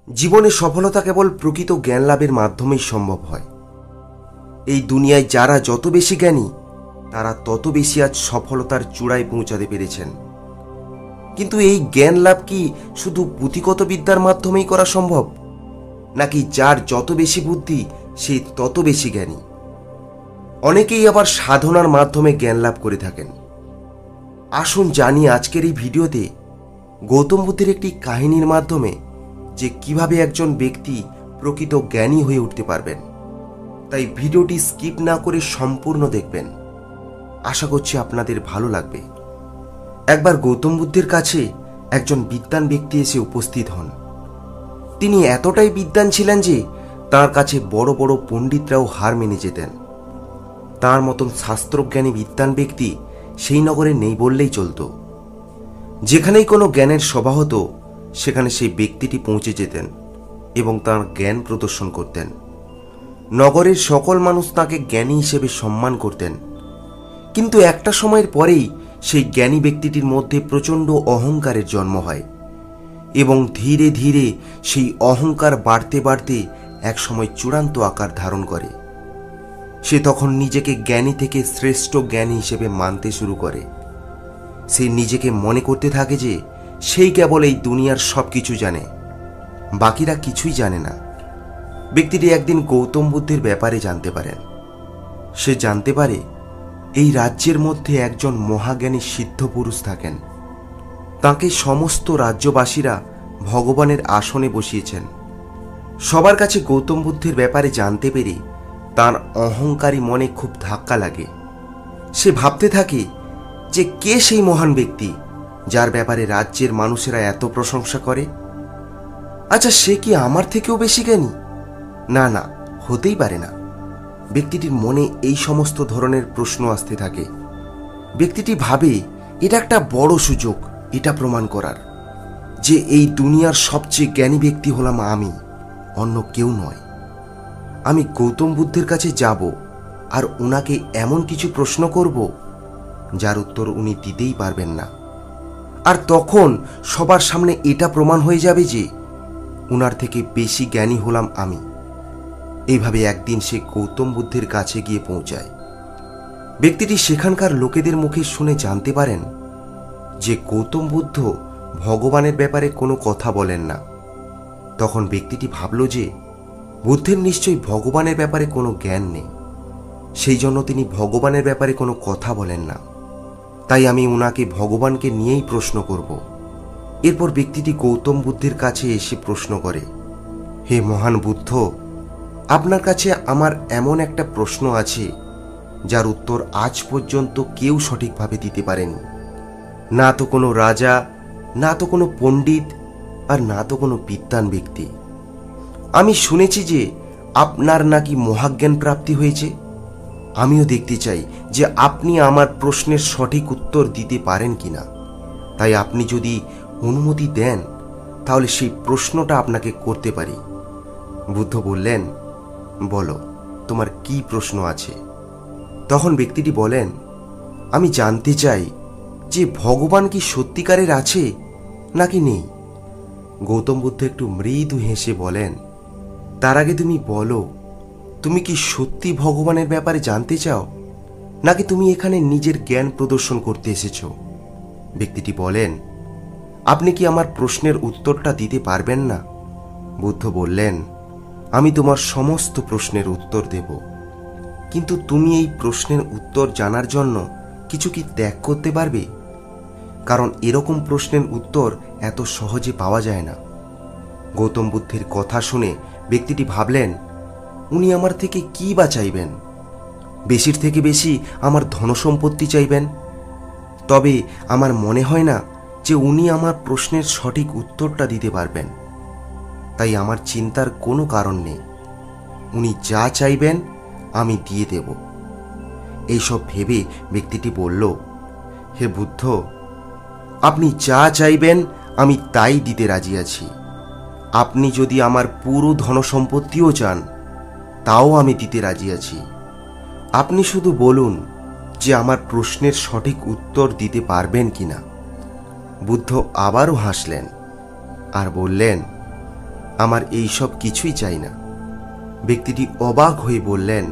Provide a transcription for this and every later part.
জীবনে সফলতা কেবল প্রকৃত জ্ঞান লাভের মাধ্যমেই সম্ভব হয়। এই দুনিয়ায় যারা যত বেশি জ্ঞানী তারা তত বেশি আজ সফলতার চূড়ায় পৌঁছাতে পেরেছেন। কিন্তু এই জ্ঞান লাভ কি শুধু পুঁথিগত বিদ্যার মাধ্যমেই করা সম্ভব, নাকি যার যত বেশি বুদ্ধি সে তত বেশি জ্ঞানী? অনেকেই আবার সাধনার মাধ্যমে জ্ঞান লাভ করে থাকেন। আসুন জানি আজকের এই ভিডিওতে গৌতম বুদ্ধের একটি কাহিনীর মাধ্যমে যে কিভাবে একজন ব্যক্তি প্রকৃত জ্ঞানী হয়ে উঠতে পারবেন। তাই ভিডিওটি স্কিপ না করে সম্পূর্ণ দেখবেন। আশা করছি আপনাদের ভালো লাগবে। একবার গৌতম বুদ্ধের কাছে একজন বিদ্বান ব্যক্তি এসে উপস্থিত হন। তিনি এতটাই বিদ্বান ছিলেন যে তার কাছে বড় বড় পণ্ডিতরাও হার মেনে যেতেন। তার মতন শাস্ত্রজ্ঞানী বিদ্বান ব্যক্তি সেই নগরে নেই বললেই চলত। যেখানেই কোনো জ্ঞানের সভা হতো সেখানে সেই ব্যক্তিটি পৌঁছে যেতেন এবং তার জ্ঞান প্রদর্শন করতেন। নগরের সকল মানুষ তাকে জ্ঞানী হিসেবে সম্মান করতেন। কিন্তু একটা সময়ের পরেই সেই জ্ঞানী ব্যক্তিটির মধ্যে প্রচণ্ড অহংকারের জন্ম হয় এবং ধীরে ধীরে সেই অহংকার বাড়তে বাড়তে একসময় চূড়ান্ত আকার ধারণ করে। সে তখন নিজেকে জ্ঞানী থেকে শ্রেষ্ঠ জ্ঞানী হিসেবে মানতে শুরু করে। সে নিজেকে মনে করতে থাকে যে সেই কেবল এই দুনিয়ার সব কিছু জানে, বাকিরা কিছুই জানে না। ব্যক্তিটি একদিন গৌতম বুদ্ধের ব্যাপারে জানতে পারেন। সে জানতে পারে এই রাজ্যের মধ্যে একজন মহাজ্ঞানী সিদ্ধ পুরুষ থাকেন। তাকে সমস্ত রাজ্যবাসীরা ভগবানের আসনে বসিয়েছেন। সবার কাছে গৌতম বুদ্ধের ব্যাপারে জানতে পেরে তার অহংকারী মনে খুব ধাক্কা লাগে। সে ভাবতে থাকে যে কে সেই মহান ব্যক্তি যার ব্যাপারে রাজ্যের মানুষেরা এত প্রশংসা করে। আচ্ছা, সে কি আমার থেকেও বেশি জ্ঞানী? না না, হতেই পারে না। ব্যক্তিটির মনে এই সমস্ত ধরনের প্রশ্ন আসতে থাকে। ব্যক্তিটি ভাবে এটা একটা বড় সুযোগ এটা প্রমাণ করার যে এই দুনিয়ার সবচেয়ে জ্ঞানী ব্যক্তি হলাম আমি, অন্য কেউ নয়। আমি গৌতম বুদ্ধের কাছে যাব আর ওনাকে এমন কিছু প্রশ্ন করব যার উত্তর উনি দিতেই পারবেন না। আর তখন সবার সামনে এটা প্রমাণ হয়ে যাবে যে উনার থেকে বেশি জ্ঞানী হলাম আমি। এইভাবে একদিন সে গৌতম বুদ্ধের কাছে গিয়ে পৌঁছায়। ব্যক্তিটি সেখানকার লোকেদের মুখে শুনে জানতে পারেন যে গৌতম বুদ্ধ ভগবানের ব্যাপারে কোনো কথা বলেন না। তখন ব্যক্তিটি ভাবল যে বুদ্ধের নিশ্চয়ই ভগবানের ব্যাপারে কোনো জ্ঞান নেই, সেই জন্য তিনি ভগবানের ব্যাপারে কোনো কথা বলেন না। তাই আমি ওনাকে ভগবানকে নিয়েই প্রশ্ন করব। এরপর ব্যক্তিটি গৌতম বুদ্ধের কাছে এসে প্রশ্ন করে, হে মহান বুদ্ধ, আপনার কাছে আমার এমন একটা প্রশ্ন আছে যার উত্তর আজ পর্যন্ত কেউ সঠিকভাবে দিতে পারেনি। না তো কোনো রাজা, না তো কোনো পণ্ডিত, আর না তো কোনো বিদ্বান ব্যক্তি। আমি শুনেছি যে আপনার নাকি মহাজ্ঞান প্রাপ্তি হয়েছে। আমিও দেখতে চাই যে আপনি আমার প্রশ্নের সঠিক উত্তর দিতে পারেন কিনা। তাই আপনি যদি অনুমতি দেন তাহলে সেই প্রশ্নটা আপনাকে করতে পারি। বুদ্ধ বললেন, বলো তোমার কি প্রশ্ন আছে। তখন ব্যক্তিটি বলেন, আমি জানতে চাই যে ভগবান কি সত্যিকারের আছে নাকি নেই। গৌতম বুদ্ধ একটু মৃদু হেসে বলেন, তার আগে তুমি বলো, তুমি কি সত্যি ভগবানের ব্যাপারে জানতে চাও, নাকি তুমি এখানে নিজের জ্ঞান প্রদর্শন করতে এসেছো? ব্যক্তিটি বলেন, আপনি কি আমার প্রশ্নের উত্তরটা দিতে পারবেন না? বুদ্ধ বললেন, আমি তোমার সমস্ত প্রশ্নের উত্তর দেব, কিন্তু তুমি এই প্রশ্নের উত্তর জানার জন্য কিছু কি ত্যাগ করতে পারবে? কারণ এরকম প্রশ্নের উত্তর এত সহজে পাওয়া যায় না। গৌতম বুদ্ধের কথা শুনে ব্যক্তিটি ভাবলেন, উনি আমার থেকে কি বা চাইবেন? বেশির থেকে বেশি আমার ধনসম্পত্তি চাইবেন। তবে আমার মনে হয় না যে উনি আমার প্রশ্নের সঠিক উত্তরটা দিতে পারবেন। তাই আমার চিন্তার কোনো কারণ নেই। উনি যা চাইবেন আমি দিয়ে দেব। এইসব ভেবে ব্যক্তিটি বলল, হে বুদ্ধ, আপনি যা চাইবেন আমি তাই দিতে রাজি আছি। আপনি যদি আমার পুরো ধনসম্পত্তিও চান তাও আমি দিতে রাজি আছি। আপনি শুধু বলুন যে আমার প্রশ্নের সঠিক উত্তর দিতে পারবেন কিনা। বুদ্ধ আবারও হাসলেন আর বললেন, আমার এই সব কিছুই চাই না। ব্যক্তিটি অবাক হয়ে বললেন,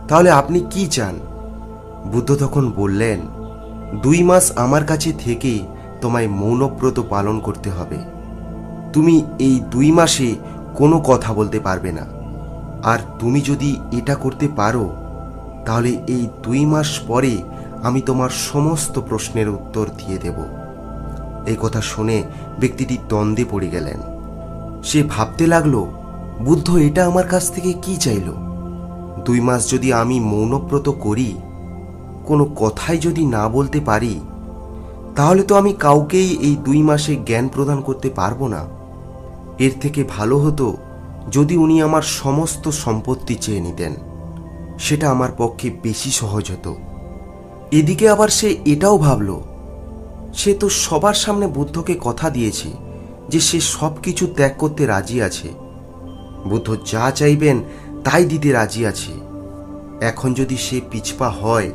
তাহলে আপনি কি চান? বুদ্ধ তখন বললেন, 2 মাস আমার কাছে থেকে তোমায় মৌনব্রত পালন করতে হবে। তুমি এই 2 মাসে কোনো কথা বলতে পারবে না। আর তুমি যদি এটা করতে পারো তাহলে এই 2 মাস পরে আমি তোমার সমস্ত প্রশ্নের উত্তর দিয়ে দেব। এই কথা শুনে ব্যক্তিটি দ্বন্দ্বে পড়ে গেলেন। সে ভাবতে লাগলো, বুদ্ধ এটা আমার কাছ থেকে কি চাইল? 2 মাস যদি আমি মৌনব্রত করি, কোনো কথাই যদি না বলতে পারি, তাহলে তো আমি কাউকেই এই 2 মাসে জ্ঞান প্রদান করতে পারবো না। এর থেকে ভালো হতো যদি উনি আমার সমস্ত সম্পত্তি চেয়ে নিতেন, সেটা আমার পক্ষে বেশি সহজ হতো। এদিকে আবার সে এটাও ভাবল, সে তো সবার সামনে বুদ্ধকে কথা দিয়েছে যে সে সব কিছু ত্যাগ করতে রাজি আছে। বুদ্ধ যা চাইবেন তাই দিতে রাজি আছে। এখন যদি সে পিছপা হয়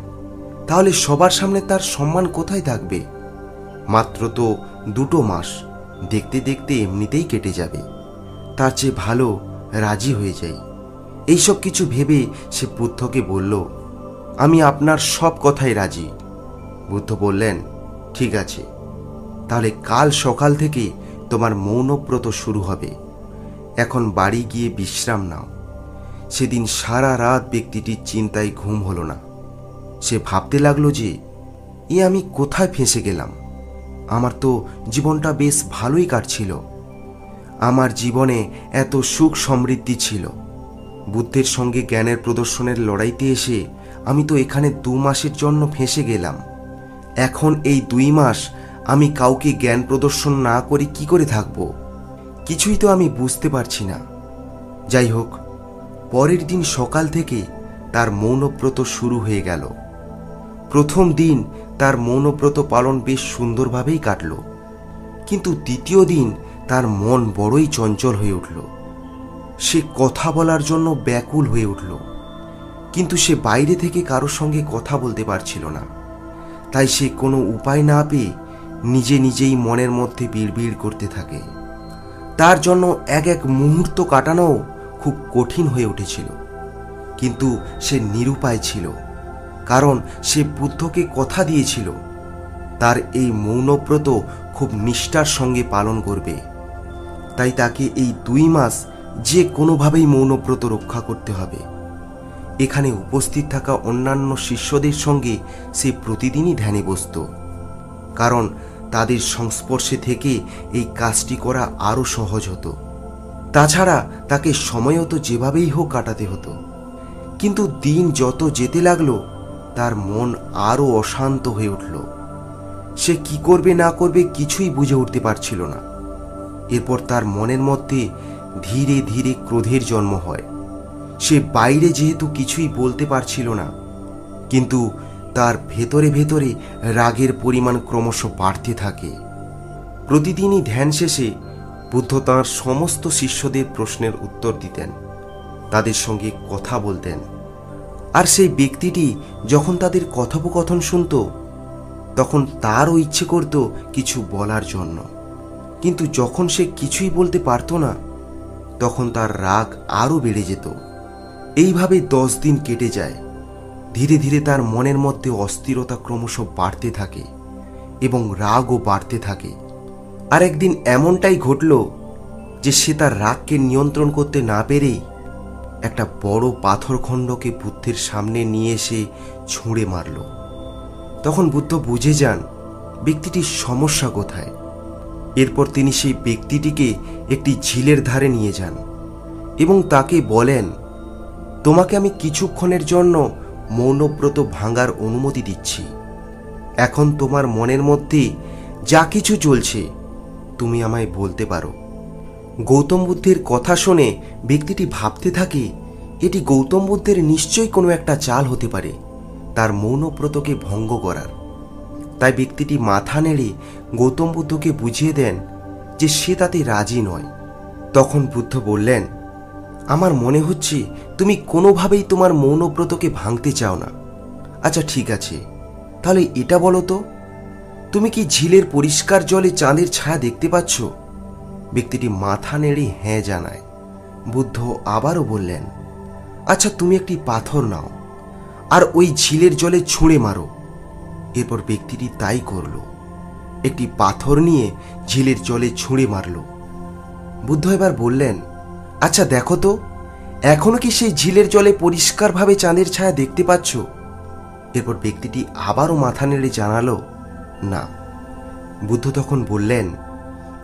তাহলে সবার সামনে তার সম্মান কোথায় থাকবে? মাত্র তো 2 মাস, দেখতে দেখতে এমনিতেই কেটে যাবে। তার চেয়ে ভালো রাজি হয়ে যাই। এইসব কিছু ভেবে সে বুদ্ধকে বলল, আমি আপনার সব কথাই রাজি। বুদ্ধ বললেন, ঠিক আছে, তাহলে কাল সকাল থেকে তোমার মৌনব্রত শুরু হবে। এখন বাড়ি গিয়ে বিশ্রাম নাও। সেদিন সারা রাত ব্যক্তিটির চিন্তায় ঘুম হলো না। সে ভাবতে লাগলো যে আমি কোথায় ফেঁসে গেলাম? আমার তো জীবনটা বেশ ভালোই কাটছিল। আমার জীবনে এত সুখ সমৃদ্ধি ছিল। বুদ্ধের সঙ্গে জ্ঞানের প্রদর্শনের লড়াইতে এসে আমি তো এখানে 2 মাসের জন্য ফেঁসে গেলাম। এখন এই 2 মাস আমি কাউকে জ্ঞান প্রদর্শন না করে কি করে থাকব? কিছুই তো আমি বুঝতে পারছি না। যাই হোক, পরের দিন সকাল থেকে তার মৌনব্রত শুরু হয়ে গেল। প্রথম দিন তার মৌনব্রত পালন বেশ সুন্দরভাবেই কাটল, কিন্তু দ্বিতীয় দিন তার মন বড়ই চঞ্চল হয়ে উঠল। সে কথা বলার জন্য ব্যাকুল হয়ে উঠল, কিন্তু সে বাইরে থেকে কারোর সঙ্গে কথা বলতে পারছিল না। তাই সে কোনো উপায় না পেয়ে নিজে নিজেই মনের মধ্যে বিড়বিড় করতে থাকে। তার জন্য এক এক মুহূর্ত কাটানো খুব কঠিন হয়ে উঠেছিল, কিন্তু সে নিরুপায় ছিল, কারণ সে বুদ্ধকে কথা দিয়েছিল তার এই মৌনব্রত খুব নিষ্ঠার সঙ্গে পালন করবে। তাই তাকে এই 2 মাস যে কোনোভাবেই মৌনব্রত রক্ষা করতে হবে। এখানে উপস্থিত থাকা অন্যান্য শিষ্যদের সঙ্গে সে প্রতিদিনই ধ্যানে বসত, কারণ তাদের সংস্পর্শে থেকে এই কাজটি করা আরও সহজ হতো। তাছাড়া তাকে সময়ও তো যেভাবেই হোক কাটাতে হতো। কিন্তু দিন যত যেতে লাগলো তার মন আরও অশান্ত হয়ে উঠল। সে কি করবে না করবে কিছুই বুঝে উঠতে পারছিল না। এরপর তার মনের মধ্যে ধীরে ধীরে ক্রোধের জন্ম হয়। সে বাইরে যেহেতু কিছুই বলতে পারছিল না, কিন্তু তার ভেতরে ভেতরে রাগের পরিমাণ ক্রমশ বাড়তে থাকে। প্রতিদিনই ধ্যান শেষে বুদ্ধ তাঁর সমস্ত শিষ্যদের প্রশ্নের উত্তর দিতেন, তাদের সঙ্গে কথা বলতেন। আর সেই ব্যক্তিটি যখন তাদের কথোপকথন শুনত, তখন তারও ইচ্ছে করত কিছু বলার জন্য, কিন্তু যখন সে কিছুই বলতে পারত না, তখন তার রাগ আরও বেড়ে যেত। এইভাবে 10 দিন কেটে যায়। ধীরে ধীরে তার মনের মধ্যে অস্থিরতা ক্রমশ বাড়তে থাকে এবং রাগও বাড়তে থাকে। আর একদিন এমনটাই ঘটল যে সে তার রাগকে নিয়ন্ত্রণ করতে না পেরেই একটা বড় পাথরখণ্ডকে বুদ্ধের সামনে নিয়ে এসে ছুঁড়ে মারল। তখন বুদ্ধ বুঝে যান ব্যক্তিটির সমস্যা কোথায়। এরপর তিনি সেই ব্যক্তিটিকে একটি ঝিলের ধারে নিয়ে যান এবং তাকে বলেন, তোমাকে আমি কিছুক্ষণের জন্য মৌনব্রত ভাঙার অনুমতি দিচ্ছি। এখন তোমার মনের মধ্যে যা কিছু চলছে তুমি আমায় বলতে পারো। গৌতম বুদ্ধের কথা শুনে ব্যক্তিটি ভাবতে থাকে, এটি গৌতম বুদ্ধের নিশ্চয়ই কোনো একটা চাল হতে পারে তার মৌনব্রতকে ভঙ্গ করার। তাই ব্যক্তিটি মাথা নেড়ে গৌতম বুদ্ধকে বুঝিয়ে দেন যে সে তাতে রাজি নয়। তখন বুদ্ধ বললেন, আমার মনে হচ্ছে তুমি কোনোভাবেই তোমার মৌনব্রতকে ভাঙতে চাও না। আচ্ছা ঠিক আছে, তাহলে এটা বলো তো, তুমি কি ঝিলের পরিষ্কার জলে চাঁদের ছায়া দেখতে পাচ্ছ? ব্যক্তিটি মাথা নেড়ে হ্যাঁ জানায়। বুদ্ধ আবারও বললেন, আচ্ছা তুমি একটি পাথর নাও আর ওই ঝিলের জলে ছুঁড়ে মারো। এরপর ব্যক্তিটি তাই করল। একটি পাথর নিয়ে ঝিলের জলে ছুঁড়ে মারল। বুদ্ধ এবার বললেন, আচ্ছা দেখো তো, এখনো কি সেই ঝিলের জলে পরিষ্কারভাবে চাঁদের ছায়া দেখতে পাচ্ছ? এরপর ব্যক্তিটি আবারও মাথা নেড়ে জানালো, না। বুদ্ধ তখন বললেন,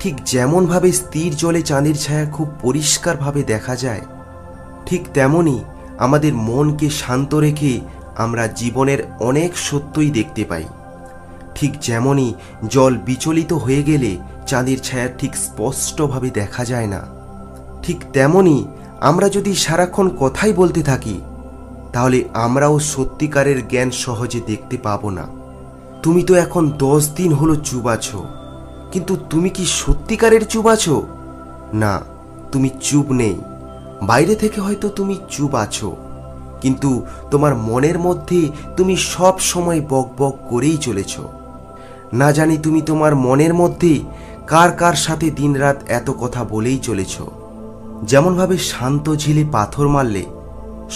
ঠিক যেমনভাবে স্থির জলে চাঁদের ছায়া খুব পরিষ্কারভাবে দেখা যায়, ঠিক তেমনি আমাদের মনকে শান্ত রেখে আমরা জীবনের অনেক সত্যই দেখতে পাই। ঠিক যেমনই জল বিচলিত হয়ে গেলে চাঁদের ছায়া ঠিক স্পষ্টভাবে দেখা যায় না, ঠিক তেমনি আমরা যদি সারাক্ষণ কথাই বলতে থাকি তাহলে আমরাও সত্যিকারের জ্ঞান সহজে দেখতে পাবো না। তুমি তো এখন 10 দিন হলো চুপ আছো, কিন্তু তুমি কি সত্যিকারের চুপ আছো? না, তুমি চুপ নেই। বাইরে থেকে হয়তো তুমি চুপ আছো, কিন্তু তোমার মনের মধ্যে তুমি সব সময় বক বক করেই চলেছ। না জানি তুমি তোমার মনের মধ্যে কার কার সাথে দিনরাত এত কথা বলেই চলেছ। যেমনভাবে শান্ত ঝিলে পাথর মারলে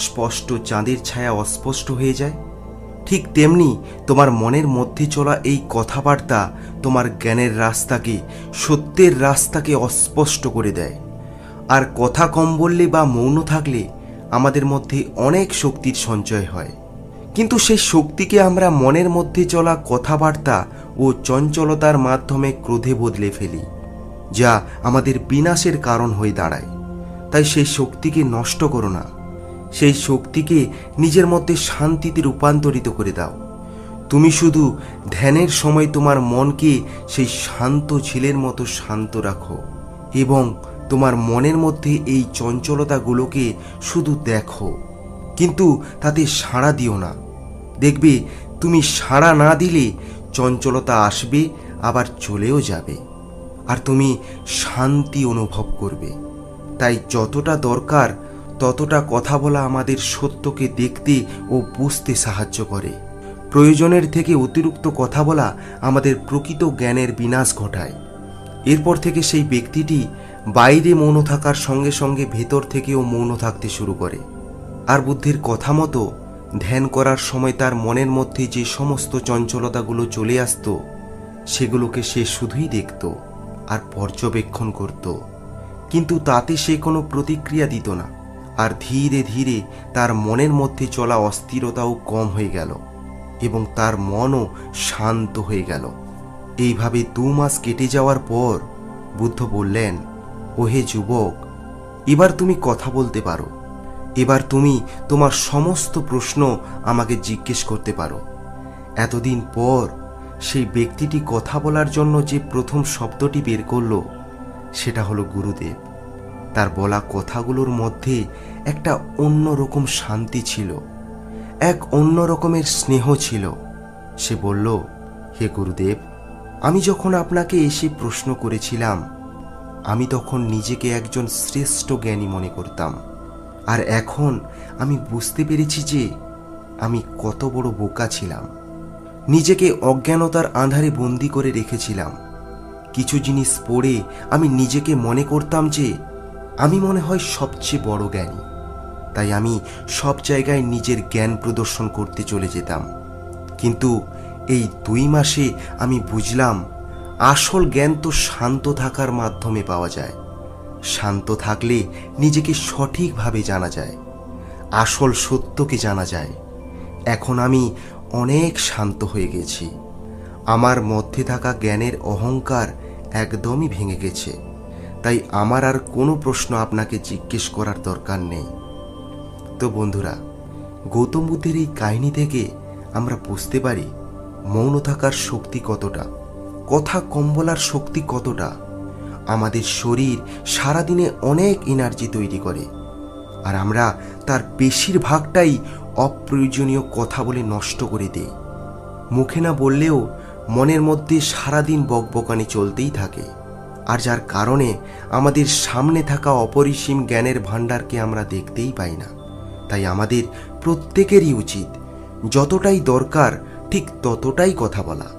স্পষ্ট চাঁদের ছায়া অস্পষ্ট হয়ে যায়, ঠিক তেমনি তোমার মনের মধ্যে চলা এই কথাবার্তা তোমার জ্ঞানের রাস্তাকে, সত্যের রাস্তাকে অস্পষ্ট করে দেয়। আর কথা কম বললে বা মৌন থাকলে আমাদের মধ্যে অনেক শক্তির সঞ্চয় হয়, কিন্তু সেই শক্তিকে আমরা মনের মধ্যে চলা কথাবার্তা ও চঞ্চলতার মাধ্যমে ক্রোধে বদলে ফেলি, যা আমাদের বিনাশের কারণ হয়ে দাঁড়ায়। তাই সেই শক্তিকে নষ্ট করো না, সেই শক্তিকে নিজের মধ্যে শান্তিতে রূপান্তরিত করে দাও। তুমি শুধু ধ্যানের সময় তোমার মনকে সেই শান্ত ঝিলের মতো শান্ত রাখো এবং তোমার মনের মধ্যে এই চঞ্চলতাগুলোকে শুধু দেখো, কিন্তু তাতে সাড়া দিও না। দেখবে তুমি সাড়া না দিলে চঞ্চলতা আসবে, আবার চলেও যাবে, আর তুমি শান্তি অনুভব করবে। তাই যতটা দরকার ততটা কথা বলা আমাদের সত্যকে দেখতে ও বুঝতে সাহায্য করে। প্রয়োজনের থেকে অতিরিক্ত কথা বলা আমাদের প্রকৃত জ্ঞানের বিনাশ ঘটায়। এরপর থেকে সেই ব্যক্তিটি বাইরে মৌন থাকার সঙ্গে সঙ্গে ভেতর থেকেও মৌন থাকতে শুরু করে। আর বুদ্ধের কথা মতো ধ্যান করার সময় তার মনের মধ্যে যে সমস্ত চঞ্চলতাগুলো চলে আসতো, সেগুলোকে সে শুধুই দেখত আর পর্যবেক্ষণ করত, কিন্তু তাতে সে কোনো প্রতিক্রিয়া দিত না। আর ধীরে ধীরে তার মনের মধ্যে চলা অস্থিরতাও কম হয়ে গেল এবং তার মনও শান্ত হয়ে গেল। এইভাবে 2 মাস কেটে যাওয়ার পর বুদ্ধ বললেন, ওহে যুবক, এবার তুমি কথা বলতে পারো। এবার তুমি তোমার সমস্ত প্রশ্ন আমাকে জিজ্ঞেস করতে পারো। এতদিন পর সেই ব্যক্তিটি কথা বলার জন্য যে প্রথম শব্দটি বের করল, সেটা হলো গুরুদেব। তার বলা কথাগুলোর মধ্যে একটা অন্যরকম শান্তি ছিল, এক অন্য রকমের স্নেহ ছিল। সে বলল, হে গুরুদেব, আমি যখন আপনাকে এসে প্রশ্ন করেছিলাম, আমি তখন নিজেকে একজন শ্রেষ্ঠ জ্ঞানী মনে করতাম, আর এখন আমি বুঝতে পেরেছি যে আমি কত বড় বোকা ছিলাম। নিজেকে অজ্ঞানতার আঁধারে বন্দি করে রেখেছিলাম। কিছু জিনিস পড়ে আমি নিজেকে মনে করতাম যে আমি মনে হয় সবচেয়ে বড় জ্ঞানী, তাই আমি সব জায়গায় নিজের জ্ঞান প্রদর্শন করতে চলে যেতাম। কিন্তু এই 2 মাসে আমি বুঝলাম, আসল জ্ঞান তো শান্ত থাকার মাধ্যমে পাওয়া যায়। শান্ত থাকলে নিজেকে সঠিকভাবে জানা যায়, আসল সত্যকে জানা যায়। এখন আমি অনেক শান্ত হয়ে গেছি। আমার মধ্যে থাকা জ্ঞানের অহংকার একদমই ভেঙে গেছে। তাই আমার আর কোনো প্রশ্ন আপনাকে জিজ্ঞেস করার দরকার নেই। তো বন্ধুরা, গৌতম বুদ্ধের এই কাহিনী থেকে আমরা বুঝতে পারি মৌন থাকার শক্তি কতটা, কথা কম বলার শক্তি কতটা। আমাদের শরীর সারাদিনে অনেক এনার্জি তৈরি করে, আর আমরা তার বেশিরভাগটাই অপ্রয়োজনীয় কথা বলে নষ্ট করে দেই। মুখে না বললেও মনের মধ্যে সারাদিন বকবকানি চলতেই থাকে, আর যার কারণে আমাদের সামনে থাকা অপরিসীম জ্ঞানের ভাণ্ডারকে আমরা দেখতেই পাই না। তাই আমাদের প্রত্যেকেরই উচিত যতটাই দরকার ঠিক ততটাই কথা বলা।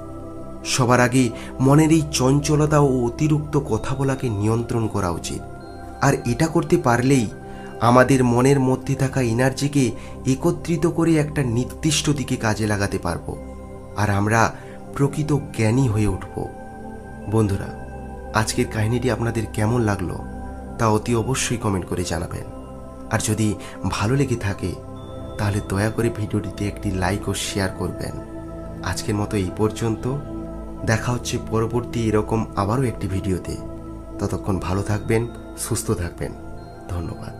সবার আগে মনের এই চঞ্চলতা ও অতিরিক্ত কথা বলাকে নিয়ন্ত্রণ করা উচিত। আর এটা করতে পারলেই আমাদের মনের মধ্যে থাকা এনার্জিকে একত্রিত করে একটা নির্দিষ্ট দিকে কাজে লাগাতে পারবো, আর আমরা প্রকৃত জ্ঞানী হয়ে উঠব। বন্ধুরা, আজকের কাহিনীটি আপনাদের কেমন লাগলো তা অতি অবশ্যই কমেন্ট করে জানাবেন। আর যদি ভালো লেগে থাকে তাহলে দয়া করে ভিডিওটিতে একটি লাইক ও শেয়ার করবেন। আজকের মতো এই পর্যন্ত। দেখা হচ্ছে পরবর্তী এরকম আবারও একটি ভিডিওতে। ততক্ষণ ভালো থাকবেন, সুস্থ থাকবেন। ধন্যবাদ।